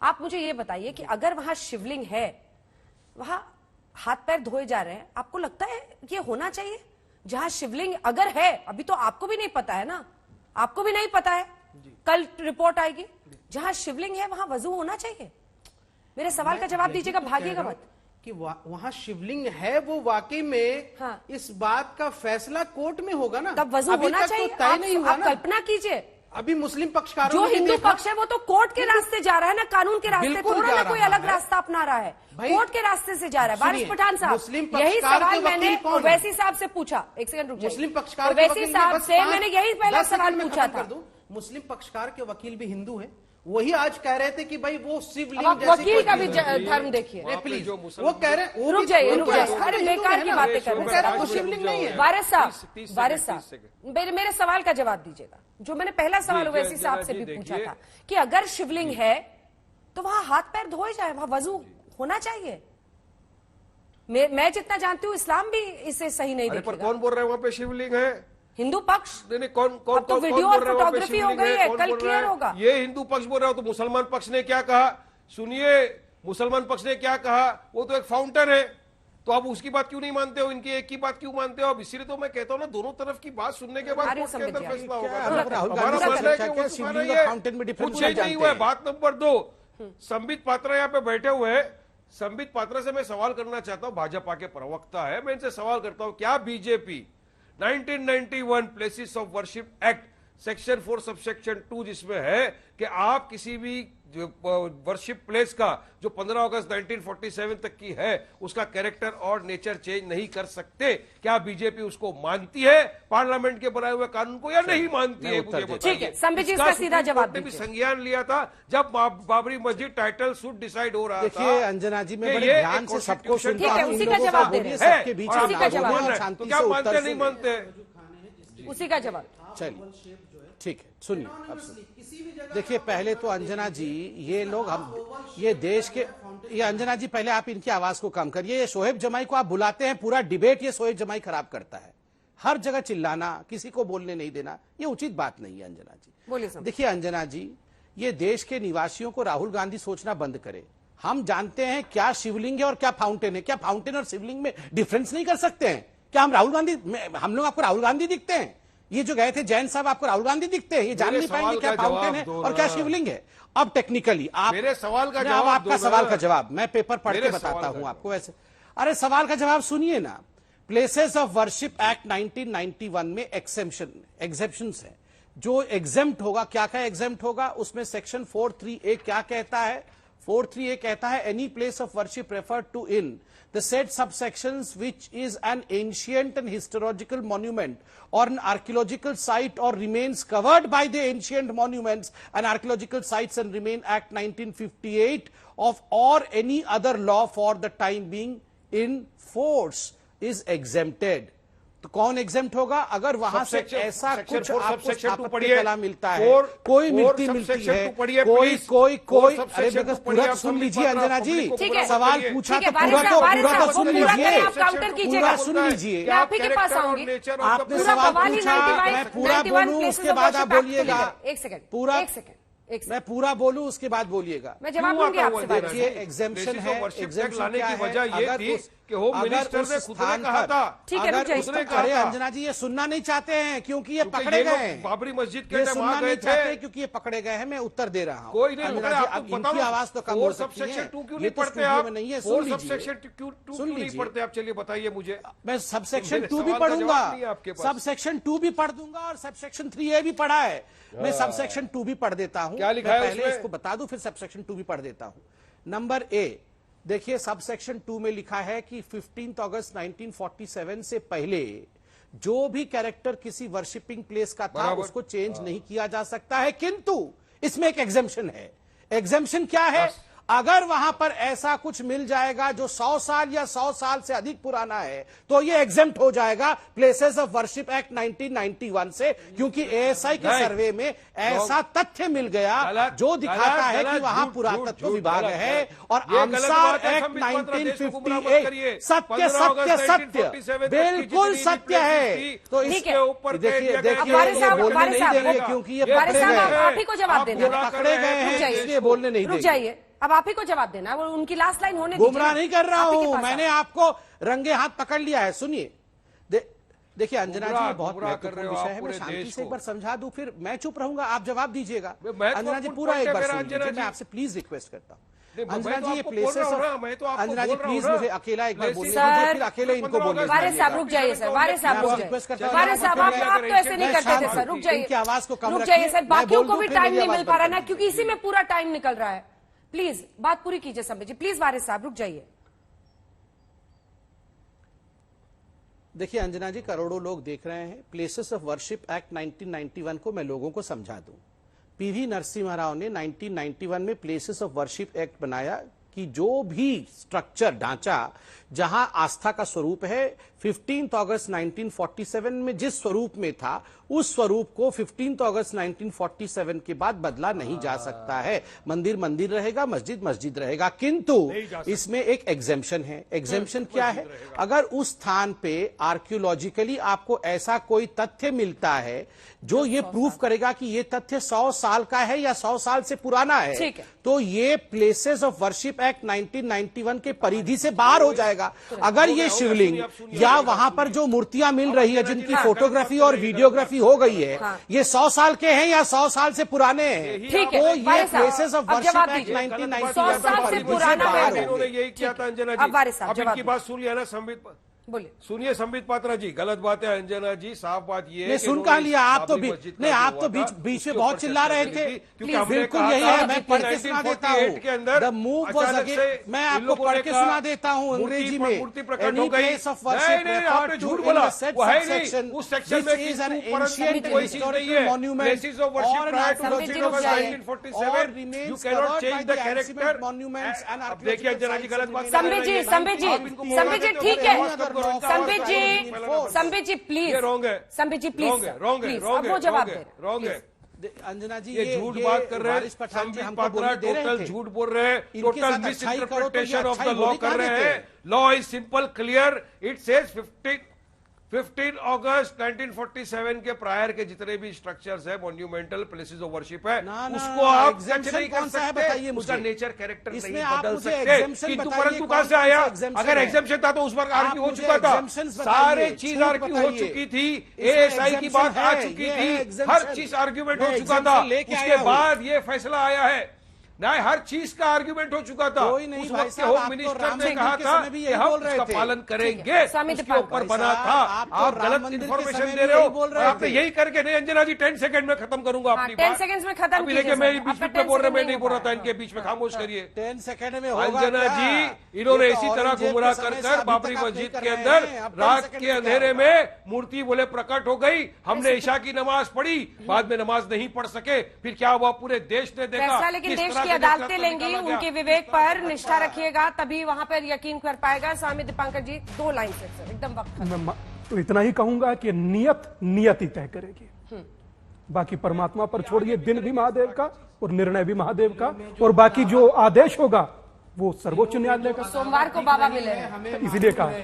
आप मुझे ये बताइए कि अगर वहां शिवलिंग है, वहां हाथ पैर धोए जा रहे हैं, आपको लगता है ये होना चाहिए? जहां शिवलिंग अगर है, अभी तो आपको भी नहीं पता है ना, आपको भी नहीं पता है, कल रिपोर्ट आएगी, जहां शिवलिंग है वहां वजू होना चाहिए? मेरे सवाल का जवाब दीजिएगा, भागिएगा मत। कि वहां शिवलिंग है, वो वाकई में हाँ। इस बात का फैसला कोर्ट में होगा ना, तब वजू होना चाहिए। तो तय नहीं हुआ आप ना। कल्पना कीजिए, अभी मुस्लिम पक्षकारों जो ने हिंदू देखा, पक्ष है वो तो कोर्ट के रास्ते जा रहा है ना, कानून के रास्ते, बिल्कुल थोड़ा जा ना कोई रहा अलग है। रास्ता अपना रहा है, भाई, कोर्ट के रास्ते से जा रहा है। वारिस सुनिए, पठान साहब, मुस्लिम यही पक्षकार सवाल के मैंने वकील कौन है? ओवैसी साहब से पूछा। एक सेकंड रुक जाइए। मुस्लिम पक्षकार के ओवैसी वकील ने साहब बस से 5 मैंने यही पहला 10 सवाल सेकंड में पूछा खत्म था। कर दूं। मुस्लिम पक्षकार के वकील भी हिंदू हैं, वही आज कह रहे थे कि भाई वो शिवलिंग अब जैसी वकील का भी कोई चीज धर्म देखिए। नहीं, प्लीज, वो कह रहे हैं, रुक जाइए, रुक जाइए, अरे बेकार की बातें कर वो रहे कह रहे हैं। हैं वो शिवलिंग नहीं है। वारिस साहब, मेरे सवाल का जवाब दीजिएगा। जो मैंने पहला सवाल ओवैसी साहब से भी पूछा था कि अगर शिवलिंग है तो वहां हाथ पैर धोए जाए, वहां वजू होना चाहिए। मैं जितना जानती हूँ इस्लाम भी इसे सही नहीं पर देखेगा। कौन बोल रहा है वहाँ पे शिवलिंग है? हिंदू पक्ष। नहीं, कौन कौन अब तो कौन वीडियो बोल और रहा है वहाँ पे फोटोग्राफी हो शिवलिंग गई है, कौन कल बोल रहा क्लियर होगा। ये हिंदू पक्ष बोल रहा हो तो मुसलमान पक्ष ने क्या कहा सुनिए, मुसलमान पक्ष ने क्या कहा, वो तो एक फाउंटेन है, तो आप उसकी बात क्यों नहीं मानते हो, इनकी एक की बात क्यों मानते हो? अब इसीलिए तो मैं कहता हूँ ना, दोनों तरफ की बात सुनने के बाद कोर्ट के अंदर फैसला होगा। हमारा मानना है कि वो तुम्हारा ये कुछ चेंज नहीं हुआ है। बात नंबर 2, संबित पात्रा यहाँ पे बैठे हुए हैं। संबित पात्रा से मैं सवाल करना चाहता हूँ, भाजपा के प्रवक्ता है, मैं इनसे सवाल करता हूँ, क्या BJP 1991 places of worship act section 4 subsection 2 जिसमें है कि आप किसी भी वर्शिप प्लेस का जो 15 अगस्त 1947 तक की है उसका कैरेक्टर और नेचर चेंज नहीं कर सकते, क्या बीजेपी उसको मानती है पार्लियामेंट के बनाए हुए कानून को, या नहीं मानती है? मुझे बताइए। ठीक है, संबित जी इसका सीधा जवाब ने भी दीजिए। संज्ञान लिया था जब बाबरी मस्जिद टाइटल सूट डिसाइड हो रहा था। देखिए अंजना जी, मैं बड़े ध्यान से सबको सुनता ठीक है, हूं, उसी इन का लोगों जवाब का दे बोलिए, रहे हैं। सबके बीच और में उसी का ना जवाब बोलिए, है। तो शांति क्या से मानते उत्तर नहीं सुनिए। मानते? उसी का जवाब। चलिए ठीक है, सुनिए अब सुनिए। देखिए पहले तो अंजना जी, ये लोग हम ये देश के, ये अंजना जी पहले आप इनकी आवाज को कम करिए। ये शोएब जमाई को आप बुलाते हैं, पूरा डिबेट ये शोएब जमाई खराब करता है, हर जगह चिल्लाना, किसी को बोलने नहीं देना, ये उचित बात नहीं है अंजना जी। बोलिए। देखिए अंजना जी, ये देश के निवासियों को राहुल गांधी सोचना बंद करे। हम जानते हैं क्या शिवलिंग है और क्या फाउंटेन है। क्या फाउंटेन और शिवलिंग में डिफरेंस नहीं कर सकते हैं? क्या हम राहुल गांधी, हम लोग आपको राहुल गांधी दिखते हैं? ये जो गए थे जैन साहब, आपको राहुल गांधी दिखते हैं? ये जान नहीं पाएंगे क्या फाउंटेन है और क्या शिवलिंग है? अब टेक्निकली आप, मेरे सवाल का जवाब, आपका सवाल का जवाब मैं पेपर पढ़ के मेरे बताता सवाल हूं का आपको। वैसे अरे सवाल का जवाब सुनिए ना। प्लेसेस ऑफ वर्शिप एक्ट 1991 में एग्जेप्शंस है। जो एग्जेम्प्ट होगा, क्या क्या एग्जेम्प्ट होगा उसमें सेक्शन 4(3)(a) क्या कहता है? 4(3)(a) कहता है any place of worship referred to in the said subsections which is an ancient and historical monument or an archaeological site or remains covered by the ancient monuments and archaeological sites and remain Act 1958 of or any other law for the time being in force is exempted। तो कौन exempt होगा? अगर वहां से ऐसा कुछ आपको स्थापत्य कला मिलता है, कोई मिलती है, कोई अरे पूरा सुन लीजिए अंजना जी, सवाल पूछा तो पूरा तो सुन लीजिए, पूरा सुन लीजिए। आप ही के पास आऊंगी। आपने सवाल पूछा, मैं पूरा बोलूं उसके बाद आप बोलिएगा। एक सेकंड, पूरा एक सेकंड, मैं पूरा बोलूं उसके बाद बोलिएगा। मैं जवाब दूंगी आपसे। देखिए एग्जेम्पशन है, एग्जेम्पशन लाने क्या की है? वजह ये थी कि होम मिनिस्टर ने खुद ने कहा था, ठीक है, अगर उसने अरे अंजना जी ये सुनना नहीं चाहते हैं क्योंकि ये पकड़े गए हैं। बाबरी मस्जिद के ये सुनना नहीं चाहते थे क्योंकि ये पकड़े गए हैं। मैं उत्तर दे रहा हूँ। कोई नहीं, अंजना जी अब इनकी आवाज तो कम हो सकती है, सबसेक्शन 2 क्यों ये नहीं तो पढ़ते स्टूडियो आप? में नहीं है। सुन लीजिए, सबसेक्शन 2 क्यों नहीं पढ़ते आप? चलिए बताइए मुझे। मैं सबसेक्शन 2 भी सवाल का पढ़ूंगा, जवाब नहीं है आपके पास। सबसेक्शन 2 भी पढ़ दूंगा और सबसेक्शन 3A भी पढ़ा है। मैं सबसेक्शन 2 भी पढ़ देता हूं। क्या लिखा है पहले उसमें? इसको बता दूं फिर सबसेक्शन 2 भी पढ़ देता हूं। नंबर A देखिए, सबसेक्शन 2 में लिखा है कि 15 अगस्त 1947 से पहले जो भी कैरेक्टर किसी वर्शिपिंग प्लेस का था उसको चेंज नहीं किया जा सकता है, किंतु इसमें एक एग्जेम्पशन है। एग्जेम्पशन क्या है? अगर वहां पर ऐसा कुछ मिल जाएगा जो 100 साल या 100 साल से अधिक पुराना है तो ये एग्जेम्प्ट हो जाएगा प्लेसेस ऑफ वर्शिप एक्ट 1991 से, क्योंकि एएसआई के सर्वे में ऐसा तथ्य मिल गया जो दिखाता है कि वहां पुरातत्व विभाग है और आमसार एक्ट 1958 सत्य सत्य सत्य बिल्कुल सत्य है। तो इसके ऊपर देखिए ये बोलने नहीं देंगे क्योंकि ये पकड़े गए हैं, आप ही को जवाब देना, पकड़े गए हैं इसलिए बोलने नहीं देंगे। रुक जाइए, अब आप ही को जवाब देना है, वो उनकी लास्ट लाइन होने दीजिए गुमराह ना। नहीं कर रहा आप ही के हूं, पास मैंने आपको रंगे हाथ पकड़ लिया है। सुनिए, देखिए अंजना जी, ये बहुत गुमराह कर रहे महत्वपूर्ण हो विषय आप है। मैं पूरे शांति देश से एक को। बार समझा दूं, फिर मैं चुप रहूंगा, आप जवाब दीजिएगा। मैं तो अंजना जी आपको पूरा point एक है बार मेरा, सुन अंजना लीजिए, जी। मैं आपसे प्लीज रिक्वेस्ट करता हूँ। नहीं, मैं अंजना तो जी, ये आपको बोल प्लेसेस रहा हूं ना, मैं तो आपको अंजना जी बोल रहा हूं प्लीज ना। मुझे अकेला एक बार Places- बोलने सर, दीजिए, फिर अकेले इनको बोलने वारिस साहब रुक जाइए सर, वारिस साहब रुक रिक्वेस्ट जाइए, करता हूं, वारिस साहब आप तो ऐसे नहीं मैं करते थे शांत सर, हूं। रुक जाइए, इनकी आवाज को कम रुक जाइए रखिए, सर, मैं बाकियों बोल को दूं, भी फिर टाइम मेरी नहीं आवाज मिल पा रहा बंद ना, कर क्योंकि इसी में पूरा टाइम निकल रहा है। प्लीज बात पूरी कीजिए संबित जी, प्लीज वारिस साहब रुक जाइए। देखिए अंजना जी, करोड़ों लोग देख रहे हैं। प्लेसेस ऑफ वर्शिप एक्ट 1991 को मैं लोगों को समझा दूं। पीवी नरसिम्हा राव ने 1991 में प्लेसेस ऑफ वर्शिप एक्ट बनाया कि जो भी स्ट्रक्चर, ढांचा जहां आस्था का स्वरूप है, 15 अगस्त 1947 में जिस स्वरूप में था, उस स्वरूप को 15 अगस्त 1947 के बाद बदला नहीं जा सकता है। मंदिर मंदिर रहेगा, मस्जिद मस्जिद रहेगा, किंतु इसमें एक एग्जेम्पशन है। एग्जेम्पशन क्या है? अगर उस स्थान पे आर्कियोलॉजिकली आपको ऐसा कोई तथ्य मिलता है जो ये प्रूफ करेगा कि ये तथ्य 100 साल का है या 100 साल से पुराना है, ठीक है। तो ये प्लेसेस ऑफ वर्शिप एक्ट 1991 के परिधि से बाहर हो जाएगा। अगर ये शिवलिंग या वहां पर जो मूर्तियां मिल रही है, जिनकी फोटोग्राफी और वीडियोग्राफी हो गई है, ये 100 साल के हैं या 100 साल से पुराने हैं, ठीक है, तो ये वारिस साहब, प्लेसेस ऑफ अब वर्शिप जवाब एक्ट दीजिए। 1991 100 साल से परिधि पुराना बाहर है। होंगे। इन्होंने यही किया था अंजना जी। अब वारिस साहब अब जवाब इनकी बात सुन लिया ना संबित, बोलिए। सुनिए संबित पात्रा जी, गलत बात है अंजना जी, साफ बात ये है नहीं, कि सुन इन्होंने कहा लिया, आप तो बाबरी मस्जिद का नहीं, जो आप तो हुआ था, बीच में उसके बहुत ऊपर चिल्ला रहे चर्चा थे। की थी, क्योंकि प्लीज, हमने बिल्कुल कहा यही था है, मैं कि पढ़ के सुना देता हूँ। 1948 के अंदर द मूव वाज अचानक अगेन, से मैं इन आपको लोगों पढ़ ने के कहा, सुना देता हूँ अंग्रेजी में। मूर्ति प्रकट हो Any गई। place of worship नहीं, आपने referred झूठ to बोला, in the said वो है नहीं, subsection, उस सेक्शन which में is an किसी ऊपर ancient कोई चीज नहीं है। historical monument Places of worship or an prior to Sambit जी 15 रुक August जाइए। 1947, or you remains cannot covered change by the the character. ancient monuments and अब देखिए अंजना जी गलत बात संबित जी, संबित जी, संबित जी, ठीक है। संबित जी, संबित जी प्लीज, ये रॉन्ग है, संबित जी प्लीज, रॉन्ग है, रॉन्ग है, प्लीज, रॉन्ग अब है, वो जवाब रॉन्ग दे है, रहे हैं। रॉन्ग है। अंजना जी, ये झूठ बात कर रहे हैं, वारिस पठान जी संबित हमको पात्रा बोलने दे रहे टोटल थे। झूठ बोल रहे हैं, इनके टोटल साथ अच्छाई करो तो ये मिसइंटरप्रिटेशन ऑफ द अच्छाई लॉ होनी कर कहाँ रहे देते हैं। हैं? Law is simple clear, it says 15 अगस्त 1947 के प्रायर के जितने भी स्ट्रक्चर्स है, मॉन्यूमेंटल प्लेसेस ऑफ वर्शिप है, ना, ना, उसको आप exemption टच नहीं कर कौन सा है सकते, बताइए मुझे। उसका नेचर कैरेक्टर इसमें नहीं आप बदल मुझे सकते। exemption किंतु बताइए, परंतु कौन कहां से कौन आया? सा exemption अगर है? एग्जेम्पशन था तो उस वक्त आप आर्ग्यू हो मुझे चुका था, exemptions सारे बताइए, चीज छूट आर्ग्यू हो बताइए। चुकी थी, इसमें एएसआई की exemption बात आ है, चुकी ये है थी, exemption। हर चीज आर्ग्यूमेंट हो मैं चुका था, exemption लेके उसके आया हूं। बाद ये फैसला आया है। नहीं, हर चीज का आर्ग्यूमेंट हो चुका था। कोई नहीं उस भाई वक्त के साहब, होम आप तो मिनिस्टर राम ने मंदिर कहा के था समय भी कि यही हम बोल रहे उसका थे। पालन ठीक करेंगे, है, स्वामी उसके दीपांकर। ऊपर भाई बना साहब, था। आप तो आप राम गलत मंदिर के इन्फॉर्मेशन समय दे भी रहे यही बोल हो। रहे आपने थे। यही करके नहीं अंजना जी 10 सेकंड में खत्म करूंगा अपनी 10 बात। सेकंड्स में खत्म अभी कीजिए देखिए सर, मेरी बीच आपका में 10 बोल रहे, मैं सेकंड नहीं बोल रहा था, नहीं इनके बीच में खामोश करिए। 10 सेकंड में होगा अंजना क्या? जी, इन्होंने ये तो इसी तरह औरंगजेब के गुमराह समय कर से कर अभी बाबरी तक आप नहीं मस्जिद कर के रहे अंदर हैं। अब 10 रात सेकंड के में क्या अंधेरे होगा? में मूर्ति बोले प्रकट हो गई, हमने ईशा की नमाज पढ़ी, बाद में नमाज नहीं पढ़ सके, फिर क्या हुआ? पूरे देश ने देखा फैसला लेकिन किस देश तरह की से अदालतें फैसला लेंगी, निकाला गया। उनके विवेक पर निष्ठा रखिएगा, तभी वहां पर यकीन कर पाएगा। स्वामी दीपांकर जी 2 लाइन से सर, एकदम वक्त खत्म। मैं तो इतना ही कहूंगा कि नियत ही तय करेगी, बाकी परमात्मा पर छोड़िए। दिन भी महादेव का और निर्णय भी महादेव का, और बाकी जो आदेश होगा वो सर्वोच्च न्यायालय का। सोमवार को बाबा मिले हैं। इसलिए कहा